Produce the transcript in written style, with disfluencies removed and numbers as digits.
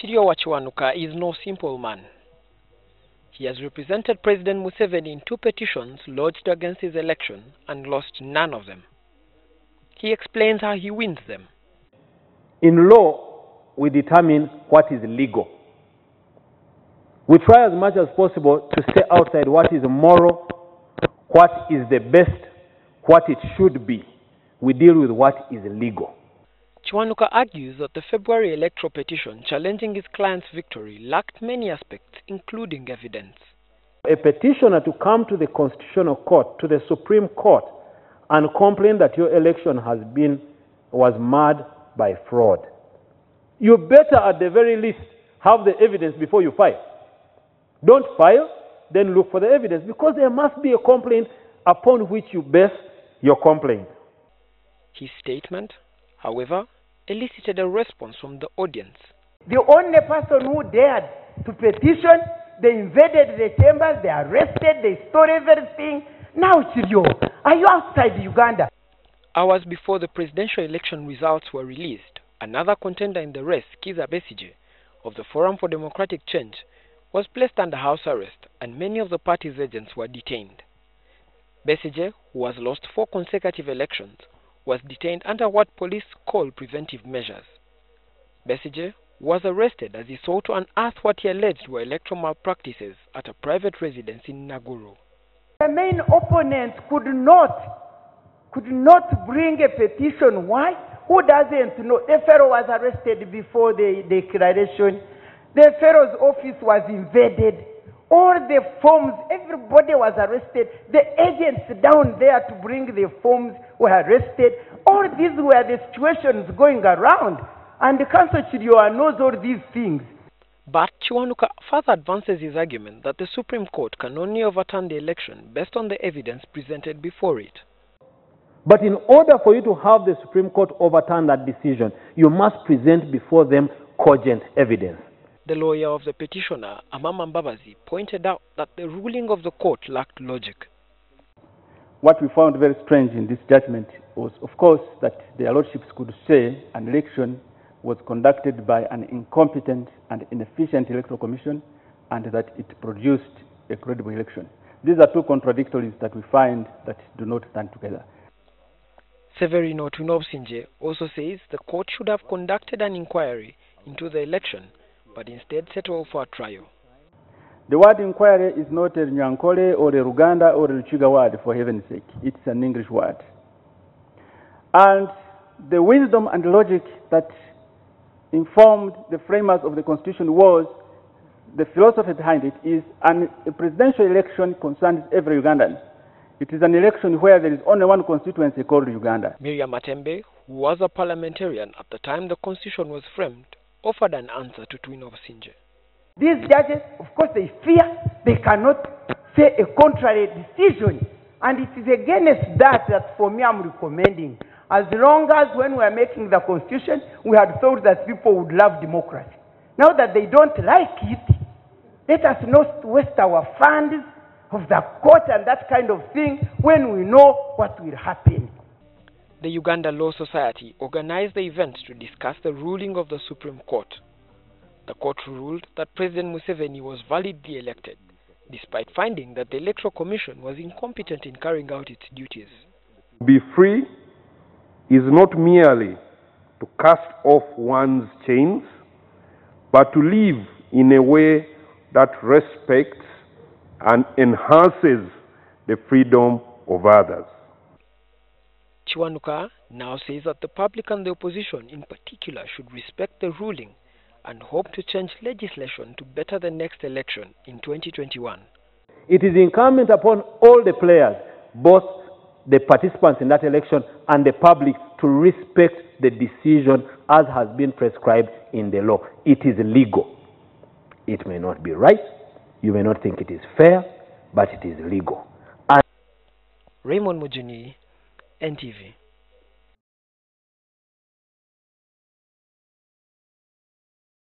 Chiriowa Chiwanuka is no simple man. He has represented President Museveni in 2 petitions lodged against his election and lost none of them. He explains how he wins them. In law, we determine what is legal. We try as much as possible to stay outside what is moral, what is the best, what it should be. We deal with what is legal. Chiwanuka argues that the February electoral petition challenging his client's victory lacked many aspects, including evidence. A petitioner to come to the Constitutional Court, to the Supreme Court, and complain that your election was marred by fraud. You better at the very least have the evidence before you file. Don't file, then look for the evidence, because there must be a complaint upon which you base your complaint. His statement, however, elicited a response from the audience. The only person who dared to petition, they invaded the chambers, they arrested, they stole everything. Now, Chirio, are you outside Uganda? Hours before the presidential election results were released, another contender in the race, Kizza Besigye, of the Forum for Democratic Change, was placed under house arrest, and many of the party's agents were detained. Besigye, who has lost 4 consecutive elections, was detained under what police call preventive measures. Besigye was arrested as he sought to unearth what he alleged were electoral malpractices at a private residence in Naguru. The main opponent could not bring a petition. Why? Who doesn't know? A fellow was arrested before the declaration. The fellow's office was invaded. All the forms, everybody was arrested. The agents down there to bring the forms were arrested. All these were the situations going around. And the Council Chiriowa knows all these things. But Chiwanuka further advances his argument that the Supreme Court can only overturn the election based on the evidence presented before it. But in order for you to have the Supreme Court overturn that decision, you must present before them cogent evidence. The lawyer of the petitioner, Amama Mbabazi, pointed out that the ruling of the court lacked logic. What we found very strange in this judgment was, of course, that their lordships could say an election was conducted by an incompetent and inefficient electoral commission and that it produced a credible election. These are 2 contradictories that we find that do not stand together. Severino Tunobsinje also says the court should have conducted an inquiry into the election, but instead settled for a trial. The word inquiry is not a Nyankole or a Ruganda or a Luchiga word, for heaven's sake. It's an English word. And the wisdom and logic that informed the framers of the Constitution was, the philosophy behind it is, a presidential election concerns every Ugandan. It is an election where there is only one constituency called Uganda. Miriam Matembe, who was a parliamentarian at the time the Constitution was framed, offered an answer to Tunobsinje. These judges, of course, they fear they cannot say a contrary decision. And it is against that for me I'm recommending. As long as when we are making the Constitution, we had thought that people would love democracy. Now that they don't like it, let us not waste our funds of the court and that kind of thing when we know what will happen. The Uganda Law Society organized the event to discuss the ruling of the Supreme Court. The court ruled that President Museveni was validly elected, despite finding that the Electoral Commission was incompetent in carrying out its duties. Be free is not merely to cast off one's chains, but to live in a way that respects and enhances the freedom of others. Chiwanuka now says that the public and the opposition in particular should respect the ruling and hope to change legislation to better the next election in 2021. It is incumbent upon all the players, both the participants in that election and the public, to respect the decision as has been prescribed in the law. It is legal. It may not be right, you may not think it is fair, but it is legal. Raymond Mujuni, NTV.